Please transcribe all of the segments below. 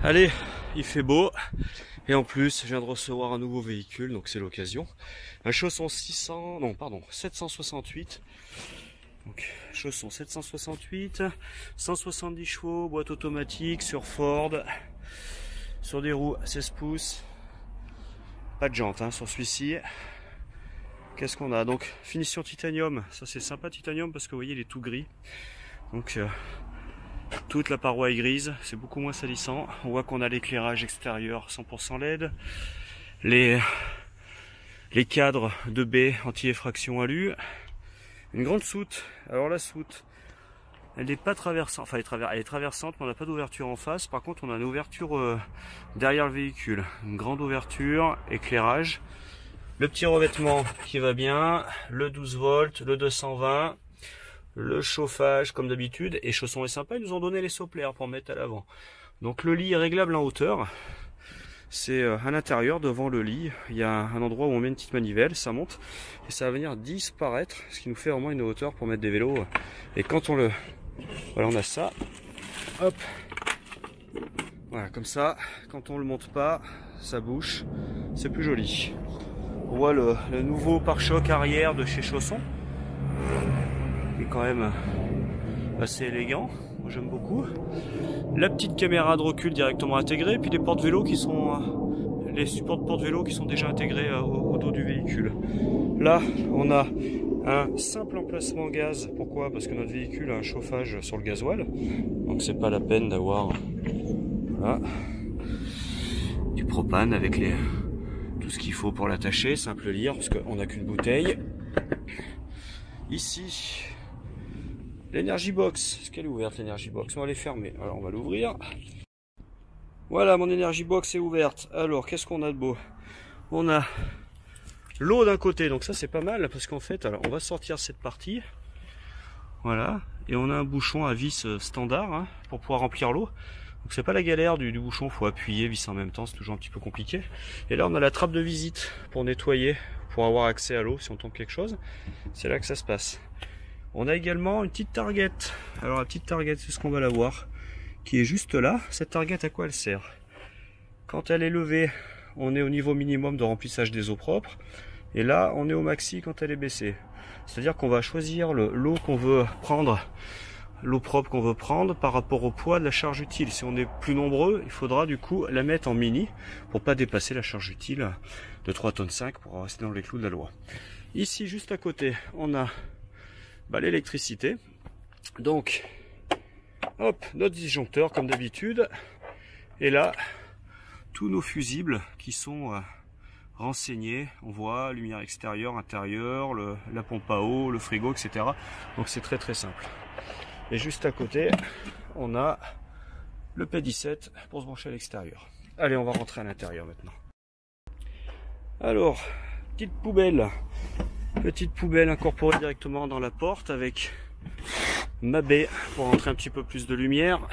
Allez, il fait beau. Et en plus, je viens de recevoir un nouveau véhicule, donc c'est l'occasion. Un chausson 768. Donc, chausson 768, 170 chevaux, boîte automatique sur Ford, sur des roues 16 pouces. Pas de jantes sur celui-ci. Qu'est-ce qu'on a? Donc, finition titanium. Ça, c'est sympa, titanium, parce que vous voyez, il est tout gris. Donc, toute la paroi est grise, c'est beaucoup moins salissant. On voit qu'on a l'éclairage extérieur 100% LED, les cadres de baie anti-effraction alu, une grande soute. Alors la soute, elle n'est pas traversante, enfin elle est traversante, mais on n'a pas d'ouverture en face. Par contre, on a une ouverture derrière le véhicule, une grande ouverture, éclairage, le petit revêtement qui va bien, le 12 volts, le 220. Le chauffage comme d'habitude, et chausson est sympa, ils nous ont donné les soplers pour mettre à l'avant. Donc le lit est réglable en hauteur, c'est à l'intérieur devant le lit, il y a un endroit où on met une petite manivelle, ça monte, et ça va venir disparaître, ce qui nous fait vraiment une hauteur pour mettre des vélos. Et quand on le... Voilà, on a ça, hop, voilà, comme ça, quand on le monte pas, ça bouge, c'est plus joli. On voit le nouveau pare-choc arrière de chez Chausson, qui est quand même assez élégant, moi j'aime beaucoup. La petite caméra de recul directement intégrée, puis les porte-vélos qui sont les supports de porte-vélos qui sont déjà intégrés au dos du véhicule. Là, on a un simple emplacement gaz. Pourquoi? Parce que notre véhicule a un chauffage sur le gasoil, donc c'est pas la peine d'avoir voilà, du propane avec tout ce qu'il faut pour l'attacher. Simple lire, parce qu'on n'a qu'une bouteille. Ici, l'Energy Box, est-ce qu'elle est ouverte l'Energy Box? On va les fermer, alors on va l'ouvrir. Voilà, mon Energy Box est ouverte. Alors, qu'est-ce qu'on a de beau? On a l'eau d'un côté, donc ça c'est pas mal, parce qu'en fait, alors on va sortir cette partie. Voilà, et on a un bouchon à vis standard pour pouvoir remplir l'eau. Donc c'est pas la galère du bouchon, faut appuyer, visser en même temps, c'est toujours un petit peu compliqué. Et là on a la trappe de visite pour nettoyer, pour avoir accès à l'eau si on tombe quelque chose. C'est là que ça se passe. On a également une petite target. Alors la petite target, c'est ce qu'on va la voir, qui est juste là. Cette target, à quoi elle sert? Quand elle est levée, on est au niveau minimum de remplissage des eaux propres. Et là, on est au maxi quand elle est baissée. C'est-à-dire qu'on va choisir l'eau qu'on veut prendre, l'eau propre qu'on veut prendre par rapport au poids de la charge utile. Si on est plus nombreux, il faudra du coup la mettre en mini pour pas dépasser la charge utile de 3,5 tonnes pour rester dans les clous de la loi. Ici, juste à côté, on a l'électricité. Donc, hop, notre disjoncteur comme d'habitude. Et là, tous nos fusibles qui sont renseignés. On voit lumière extérieure, intérieure, la pompe à eau, le frigo, etc. Donc c'est très très simple. Et juste à côté, on a le P17 pour se brancher à l'extérieur. Allez, on va rentrer à l'intérieur maintenant. Alors, petite poubelle incorporée directement dans la porte avec ma baie pour rentrer un petit peu plus de lumière.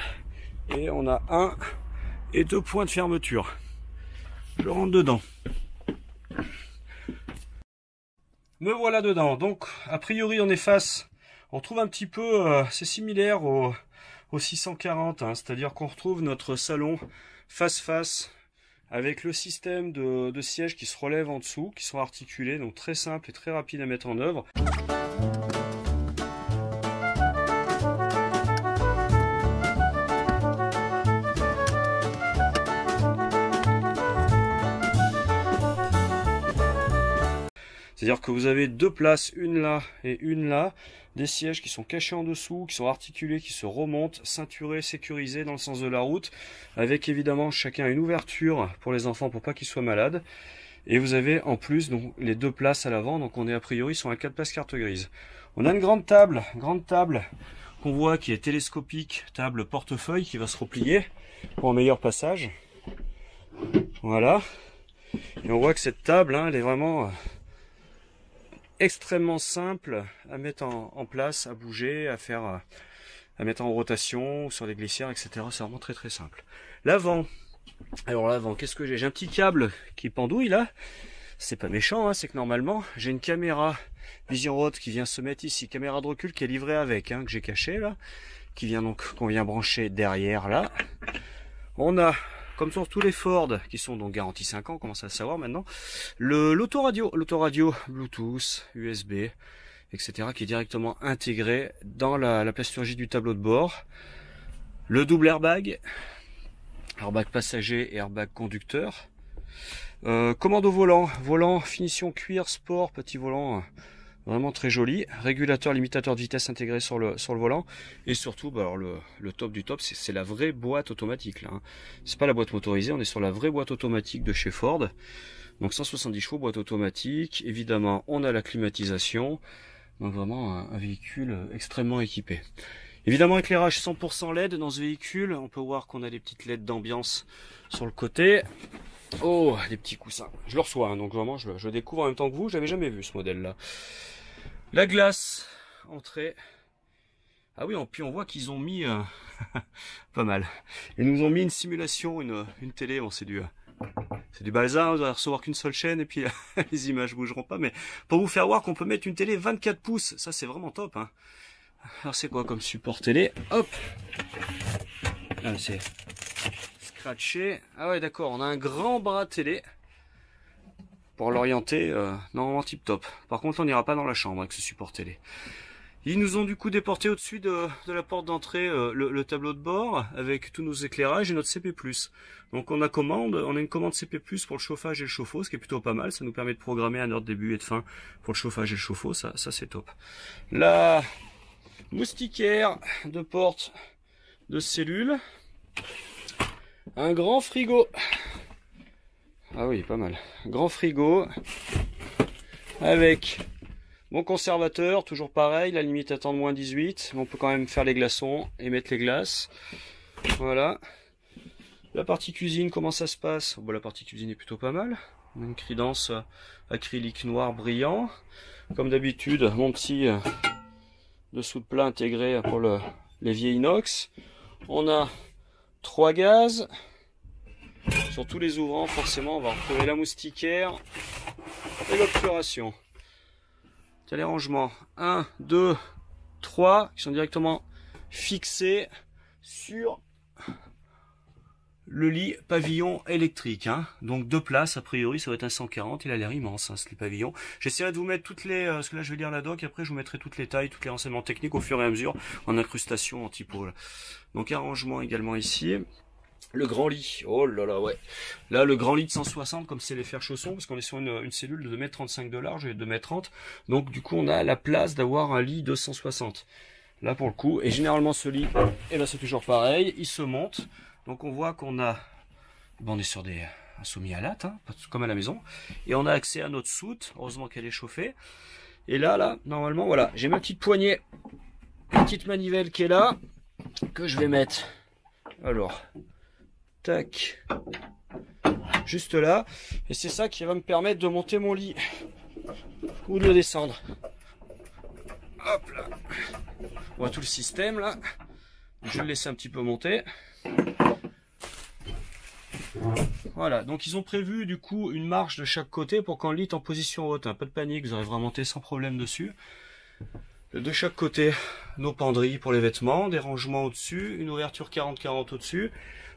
Et on a 1 et 2 points de fermeture. Je rentre dedans. Me voilà dedans. Donc, a priori, on est face. On trouve un petit peu, c'est similaire au 640, c'est-à-dire qu'on retrouve notre salon face-face avec le système de sièges qui se relèvent en dessous, qui sont articulés, donc très simple et très rapide à mettre en œuvre. C'est-à-dire que vous avez 2 places, une là et une là, des sièges qui sont cachés en dessous, qui sont articulés, qui se remontent, ceinturés, sécurisés dans le sens de la route, avec évidemment chacun une ouverture pour les enfants pour pas qu'ils soient malades. Et vous avez en plus donc les 2 places à l'avant, donc on est a priori sur un 4 places carte grise. On a une grande table qu'on voit qui est télescopique, table portefeuille qui va se replier pour un meilleur passage. Voilà. Et on voit que cette table, elle est vraiment extrêmement simple à mettre en place, à bouger, à mettre en rotation sur les glissières, etc. C'est vraiment très très simple. L'avant. Alors l'avant, qu'est-ce que j'ai? J'ai un petit câble qui pendouille là. C'est pas méchant, c'est que normalement j'ai une caméra Vision Haute qui vient se mettre ici, caméra de recul qui est livrée avec, que j'ai caché là, qui vient donc qu'on vient brancher derrière là. On a comme sur tous les Ford, qui sont donc garantis 5 ans, on commence à le savoir maintenant, l'autoradio Bluetooth, USB, etc., qui est directement intégré dans la plasturgie du tableau de bord. Le double airbag passager et airbag conducteur. Commande au volant finition cuir sport, petit volant vraiment très joli, régulateur limitateur de vitesse intégré sur le volant, et surtout alors le top du top, c'est la vraie boîte automatique là, hein. C'est pas la boîte motorisée, on est sur la vraie boîte automatique de chez Ford. Donc 170 chevaux, boîte automatique, évidemment on a la climatisation, donc vraiment un véhicule extrêmement équipé. Évidemment éclairage 100% LED dans ce véhicule, on peut voir qu'on a des petites LED d'ambiance sur le côté. Oh, des petits coussins. Je le reçois, hein, donc vraiment je découvre en même temps que vous, j'avais jamais vu ce modèle là. La glace, entrée. Ah oui, puis on voit qu'ils ont mis pas mal. Ils nous ont mis une simulation, une télé, bon c'est du balsa, vous allez recevoir qu'une seule chaîne et puis les images bougeront pas, mais pour vous faire voir qu'on peut mettre une télé 24 pouces, ça c'est vraiment top, hein. Alors c'est quoi comme support télé? Hop, ah, c'est scratché. Ah ouais d'accord, on a un grand bras télé pour l'orienter normalement tip top. Par contre on n'ira pas dans la chambre avec ce support télé. Ils nous ont du coup déporté au-dessus de la porte d'entrée le tableau de bord avec tous nos éclairages et notre CP+. Donc on a une commande CP+, pour le chauffage et le chauffe-eau, ce qui est plutôt pas mal. Ça nous permet de programmer un heure de début et de fin pour le chauffage et le chauffe-eau, ça c'est top. La moustiquaire de porte de cellule. Un grand frigo. Ah oui, pas mal. Grand frigo avec bon conservateur, toujours pareil, la limite attend de moins 18, mais on peut quand même faire les glaçons et mettre les glaces. Voilà. La partie cuisine, comment ça se passe? Bon, la partie cuisine est plutôt pas mal. On a une cridance acrylique noir brillant. Comme d'habitude, mon petit dessous de plat intégré pour l'évier inox. On a 3 gaz. Sur tous les ouvrants, forcément, on va retrouver la moustiquaire et l'obturation. Les rangements 1, 2, 3 qui sont directement fixés sur le lit pavillon électrique, hein. Donc 2 places, a priori ça va être un 140, il a l'air immense hein, ce lit pavillon. J'essaierai de vous mettre toutes les, parce que là je vais lire la doc, et après je vous mettrai toutes les tailles, tous les renseignements techniques au fur et à mesure, en incrustation, en typo. Là. Donc arrangement également ici. Le grand lit, oh là là, ouais. Là, le grand lit de 160, comme c'est les fers chaussons, parce qu'on est sur une cellule de 2,35 m de large et de 2,30 m. Donc, du coup, on a la place d'avoir un lit de 160. Là, pour le coup. Et généralement, ce lit, eh ben, c'est toujours pareil. Il se monte. Donc, on voit qu'on a, bon, on est sur un soumis à latte, hein, comme à la maison. Et on a accès à notre soute. Heureusement qu'elle est chauffée. Et là, normalement, voilà. J'ai ma petite poignée, une petite manivelle qui est là, que je vais mettre. Alors, tac, juste là, et c'est ça qui va me permettre de monter mon lit ou de le descendre. Hop là, on voit tout le système là. Je vais le laisser un petit peu monter. Voilà, donc ils ont prévu du coup une marche de chaque côté pour quand le lit est en position haute. Pas de panique, vous arriverez à monter sans problème dessus. De chaque côté, nos penderies pour les vêtements, des rangements au-dessus, une ouverture 40-40 au-dessus.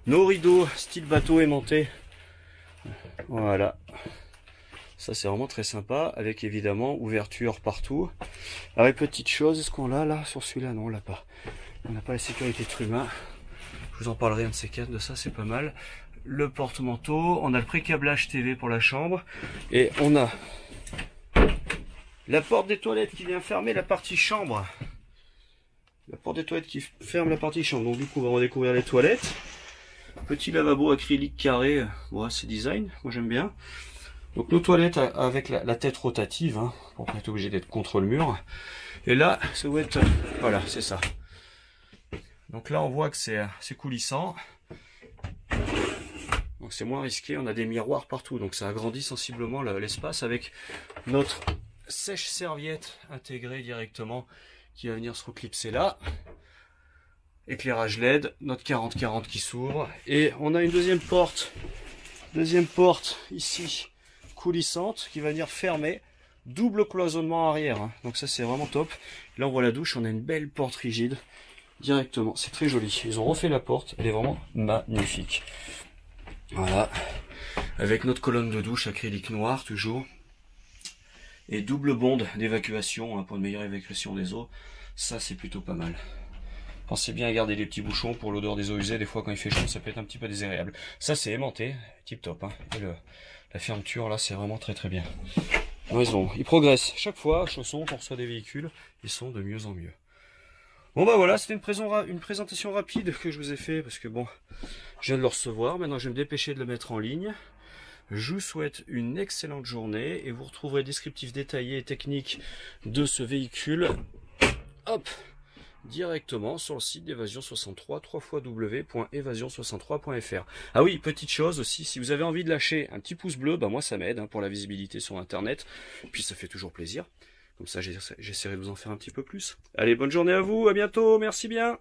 Nos rideaux style bateau aimanté. Voilà. Ça c'est vraiment très sympa. Avec évidemment ouverture partout. Alors petite chose, est-ce qu'on l'a là sur celui-là? Non, on l'a pas. On n'a pas la sécurité Truma. Je vous en parlerai un de ces quatre, de ça c'est pas mal. Le porte-manteau, on a le pré-câblage TV pour la chambre. Et on a la porte des toilettes qui vient fermer la partie chambre. La porte des toilettes qui ferme la partie chambre. Donc du coup on va redécouvrir les toilettes. Petit lavabo acrylique carré, ouais, c'est design, moi j'aime bien. Donc nos toilettes avec la tête rotative, hein, pour pas être obligé d'être contre le mur. Et là, ça doit être, voilà, c'est ça. Donc là on voit que c'est coulissant. Donc c'est moins risqué, on a des miroirs partout, donc ça agrandit sensiblement l'espace avec notre sèche-serviette intégrée directement qui va venir se reclipser là. Éclairage LED, notre 40-40 qui s'ouvre, et on a une deuxième porte ici, coulissante, qui va venir fermer, double cloisonnement arrière, hein. Donc ça c'est vraiment top. Là on voit la douche, on a une belle porte rigide, directement, c'est très joli. Ils ont refait la porte, elle est vraiment magnifique. Voilà. Avec notre colonne de douche acrylique noir toujours. Et double bonde d'évacuation pour une meilleure évacuation des eaux. Ça c'est plutôt pas mal. Pensez bien à garder les petits bouchons pour l'odeur des eaux usées. Des fois quand il fait chaud ça peut être un petit peu désagréable. Ça c'est aimanté, tip top. Hein. Et la fermeture là c'est vraiment très très bien. Ils progressent. Chaque fois, Chausson, qu'on reçoit des véhicules, ils sont de mieux en mieux. Bon bah voilà, c'était une présentation rapide que je vous ai fait parce que bon, je viens de le recevoir. Maintenant je vais me dépêcher de le mettre en ligne. Je vous souhaite une excellente journée et vous retrouverez le descriptif détaillé et technique de ce véhicule. Hop, directement sur le site d'Évasion 63, www.evasion63.fr. Ah oui, petite chose aussi, si vous avez envie de lâcher un petit pouce bleu, bah moi ça m'aide pour la visibilité sur internet, puis ça fait toujours plaisir. Comme ça j'essaierai de vous en faire un petit peu plus. Allez, bonne journée à vous, à bientôt, merci bien.